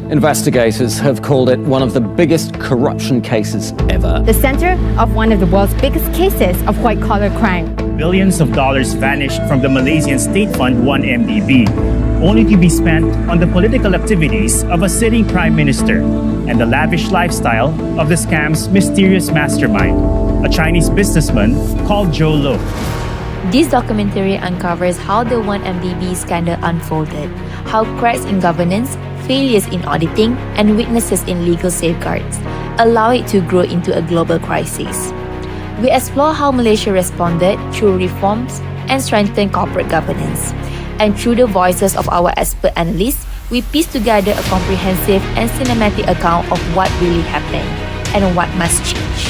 Investigators have called it one of the biggest corruption cases ever. The center of one of the world's biggest cases of white-collar crime. Billions of dollars vanished from the Malaysian state fund 1MDB, only to be spent on the political activities of a sitting prime minister and the lavish lifestyle of the scam's mysterious mastermind, a Chinese businessman called Jho Low. This documentary uncovers how the 1MDB scandal unfolded, how cracks in governance, failures in auditing, and weaknesses in legal safeguards allow it to grow into a global crisis. We explore how Malaysia responded through reforms and strengthened corporate governance. And through the voices of our expert analysts, we piece together a comprehensive and cinematic account of what really happened and what must change.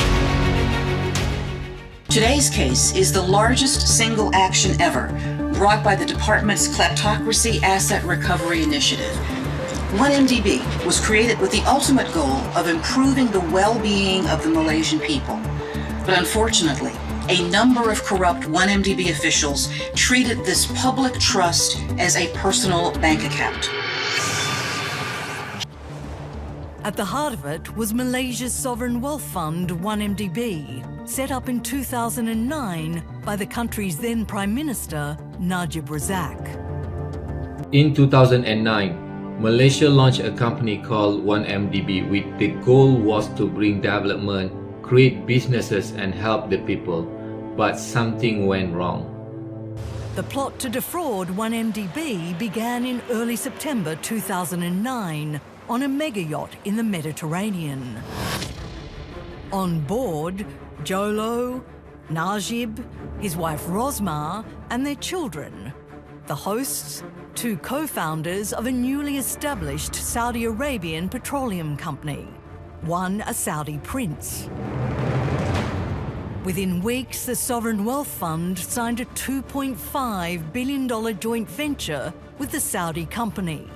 Today's case is the largest single action ever brought by the department's Kleptocracy Asset Recovery Initiative. 1MDB was created with the ultimate goal of improving the well-being of the Malaysian people. But unfortunately, a number of corrupt 1MDB officials treated this public trust as a personal bank account. At the heart of it was Malaysia's sovereign wealth fund, 1MDB, set up in 2009 by the country's then Prime Minister, Najib Razak. In 2009, Malaysia launched a company called 1MDB with the goal was to bring development, create businesses and help the people. But something went wrong. The plot to defraud 1MDB began in early September 2009 on a mega yacht in the Mediterranean. On board, Jho Low, Najib, his wife Rosmah, and their children. The hosts, two co-founders of a newly established Saudi Arabian petroleum company, one a Saudi prince. Within weeks, the Sovereign Wealth Fund signed a $2.5 billion joint venture with the Saudi company,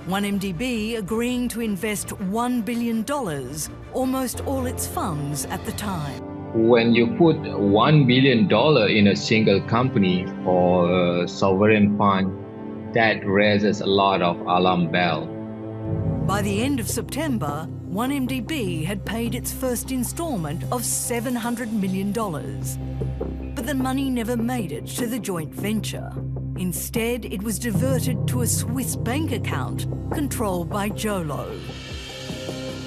1MDB agreeing to invest $1 billion, almost all its funds at the time. When you put $1 billion in a single company or a sovereign fund, that raises a lot of alarm bell. By the end of September, 1MDB had paid its first installment of $700 million. But the money never made it to the joint venture. Instead, it was diverted to a Swiss bank account controlled by Jho Low.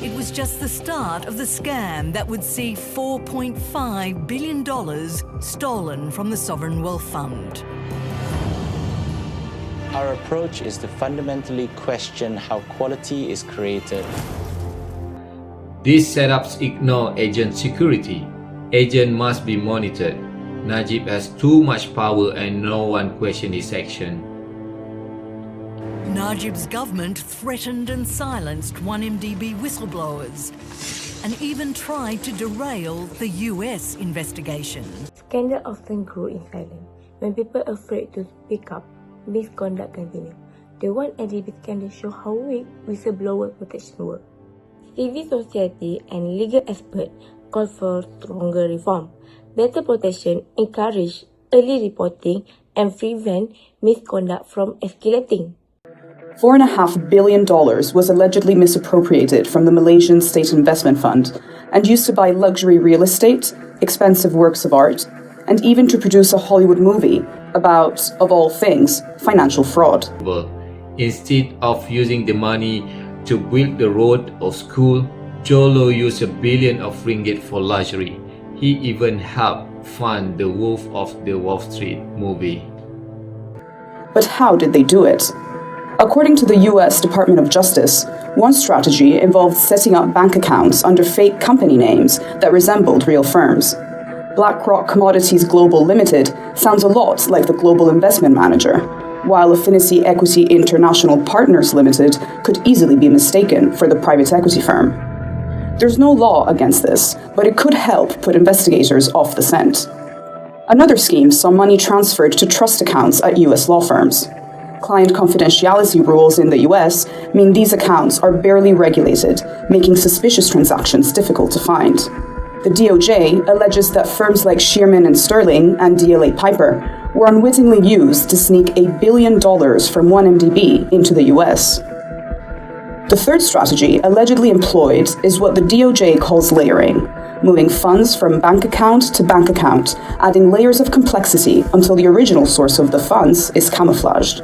It was just the start of the scam that would see $4.5 billion stolen from the Sovereign Wealth Fund. Our approach is to fundamentally question how quality is created. These setups ignore agent security. Agent must be monitored. Najib has too much power and no one questions his action. Najib's government threatened and silenced 1MDB whistleblowers and even tried to derail the US investigation. Scandal often grow in silence. When people are afraid to speak up, misconduct continue. The 1MDB scandal show how weak whistleblower protection works. Civil society and legal experts call for stronger reform, better protection, encourage early reporting, and prevent misconduct from escalating. $4.5 billion was allegedly misappropriated from the Malaysian State Investment Fund and used to buy luxury real estate, expensive works of art, and even to produce a Hollywood movie about, of all things, financial fraud. Instead of using the money to build the road or school, Jho Low used $1 billion of ringgit for luxury. He even helped fund the Wolf of the Wall Street movie. But how did they do it? According to the US Department of Justice, one strategy involved setting up bank accounts under fake company names that resembled real firms. BlackRock Commodities Global Limited sounds a lot like the Global Investment Manager, while Affinity Equity International Partners Limited could easily be mistaken for the private equity firm. There's no law against this, but it could help put investigators off the scent. Another scheme saw money transferred to trust accounts at US law firms. Client confidentiality rules in the US mean these accounts are barely regulated, making suspicious transactions difficult to find. The DOJ alleges that firms like Shearman & Sterling and DLA Piper were unwittingly used to sneak $1 billion from 1MDB into the US. The third strategy allegedly employed is what the DOJ calls layering, moving funds from bank account to bank account, adding layers of complexity until the original source of the funds is camouflaged.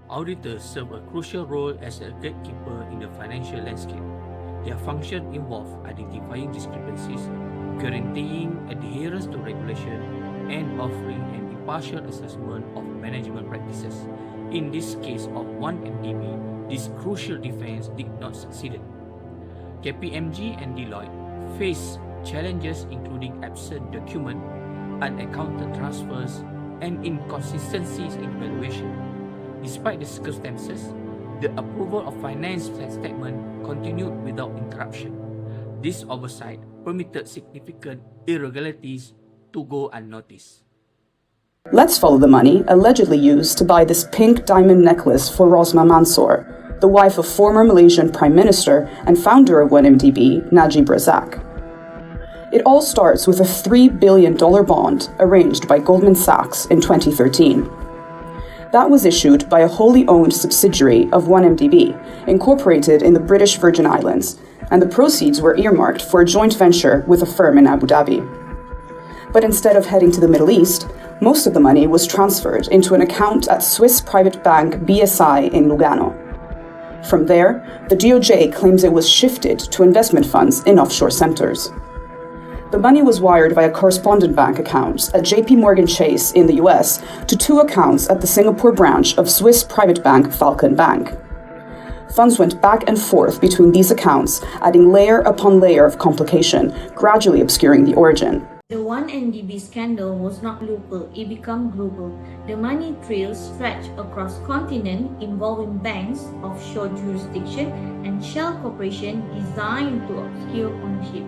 Auditors serve a crucial role as a gatekeeper in the financial landscape. Their function involves identifying discrepancies, guaranteeing adherence to regulation, and offering an impartial assessment of management practices. In this case of 1MDB, this crucial defense did not succeed. KPMG and Deloitte faced challenges including absent document, unaccounted transfers, and inconsistencies in valuation. Despite the circumstances, the approval of finance statement continued without interruption. This oversight permitted significant irregularities to go unnoticed. Let's follow the money allegedly used to buy this pink diamond necklace for Rosmah Mansor, the wife of former Malaysian Prime Minister and founder of 1MDB, Najib Razak. It all starts with a $3 billion bond arranged by Goldman Sachs in 2013. That was issued by a wholly owned subsidiary of 1MDB, incorporated in the British Virgin Islands, and the proceeds were earmarked for a joint venture with a firm in Abu Dhabi. But instead of heading to the Middle East, most of the money was transferred into an account at Swiss private bank BSI in Lugano. From there, the DOJ claims it was shifted to investment funds in offshore centers. The money was wired via correspondent bank accounts at JP Morgan Chase in the US to two accounts at the Singapore branch of Swiss private bank Falcon Bank. Funds went back and forth between these accounts, adding layer upon layer of complication, gradually obscuring the origin. The 1MDB scandal was not local, it became global. The money trails stretched across continent involving banks, offshore jurisdiction, and shell corporation designed to obscure ownership.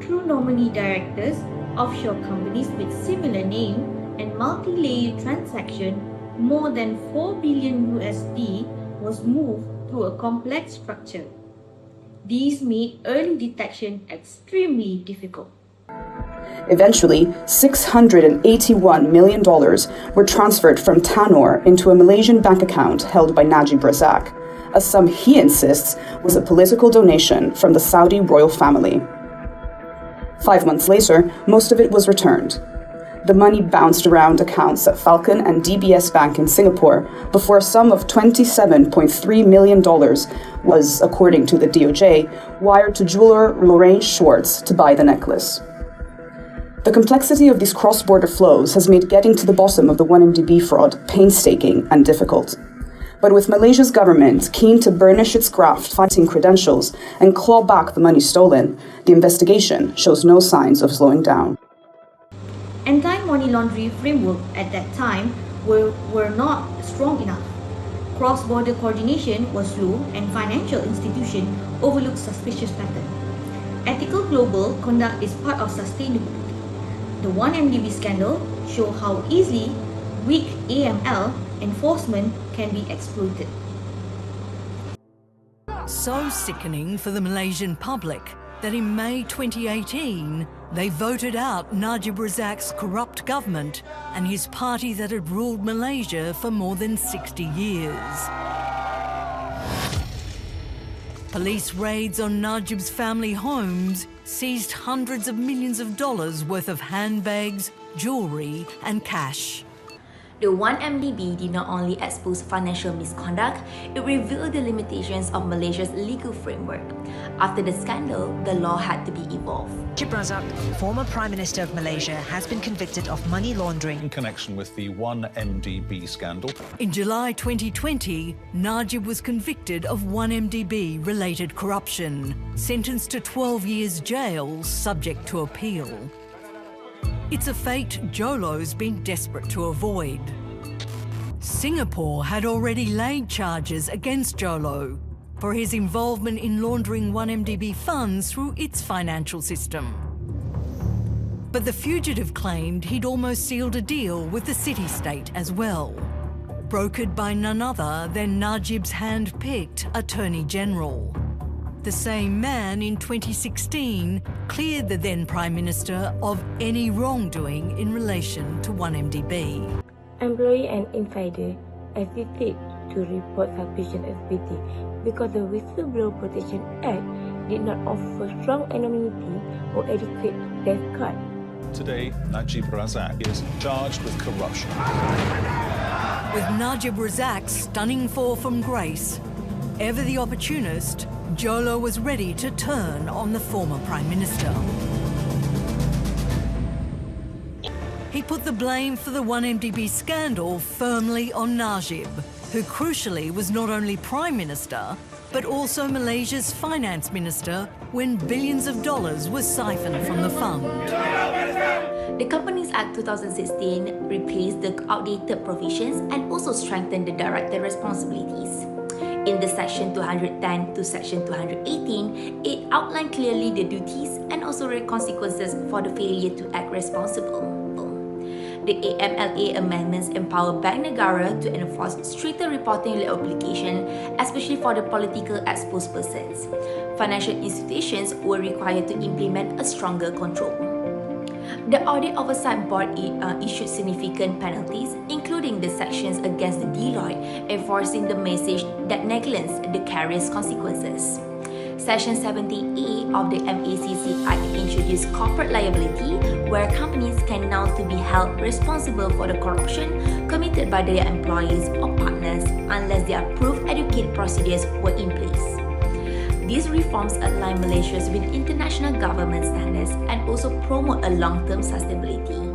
Through nominee directors, offshore companies with similar name, and multi-layered transaction, more than $4 billion USD was moved through a complex structure. These made early detection extremely difficult. Eventually, $681 million were transferred from Tanor into a Malaysian bank account held by Najib Razak, a sum he insists was a political donation from the Saudi royal family. 5 months later, most of it was returned. The money bounced around accounts at Falcon and DBS Bank in Singapore before a sum of $27.3 million was, according to the DOJ, wired to jeweler Lorraine Schwartz to buy the necklace. The complexity of these cross-border flows has made getting to the bottom of the 1MDB fraud painstaking and difficult. But with Malaysia's government keen to burnish its graft-fighting credentials and claw back the money stolen, the investigation shows no signs of slowing down. Anti-money laundering framework at that time were not strong enough. Cross-border coordination was slow and financial institutions overlooked suspicious patterns. Ethical global conduct is part of sustainability. The 1MDB scandal shows how easily weak AML enforcement can be exploited. So sickening for the Malaysian public that in May 2018, they voted out Najib Razak's corrupt government and his party that had ruled Malaysia for more than 60 years. Police raids on Najib's family homes seized hundreds of millions of dollars worth of handbags, jewellery and cash. The 1MDB did not only expose financial misconduct, it revealed the limitations of Malaysia's legal framework. After the scandal, the law had to be evolved. Najib Razak, former Prime Minister of Malaysia, has been convicted of money laundering in connection with the 1MDB scandal. In July 2020, Najib was convicted of 1MDB-related corruption, sentenced to 12 years jail, subject to appeal. It's a fate Jolo's been desperate to avoid. Singapore had already laid charges against Jolo for his involvement in laundering 1MDB funds through its financial system. But the fugitive claimed he'd almost sealed a deal with the city-state as well, brokered by none other than Najib's hand-picked Attorney General. The same man in 2016 cleared the then Prime Minister of any wrongdoing in relation to 1MDB. Employee and insider assisted to report suspicion activity because the Whistleblower Protection Act did not offer strong anonymity or adequate safeguard. Today, Najib Razak is charged with corruption. With Najib Razak's stunning fall from grace, ever the opportunist, Jolo was ready to turn on the former Prime Minister. He put the blame for the 1MDB scandal firmly on Najib, who crucially was not only Prime Minister, but also Malaysia's Finance Minister when billions of dollars were siphoned from the fund. The Companies Act 2016 replaced the outdated provisions and also strengthened the director responsibilities. In the Section 210 to Section 218, it outlined clearly the duties and also the consequences for the failure to act responsible. The AMLA amendments empower Bank Negara to enforce stricter reporting obligation, especially for the political exposed persons. Financial institutions were required to implement a stronger control. The Audit Oversight Board issued significant penalties, including the sections against the Deloitte, enforcing the message that negligence carries consequences. Section 70A of the MACC Act introduced corporate liability, where companies can now be held responsible for the corruption committed by their employees or partners unless the approved adequate procedures were in place. These reforms align Malaysia with international government standards and also promote a long-term sustainability.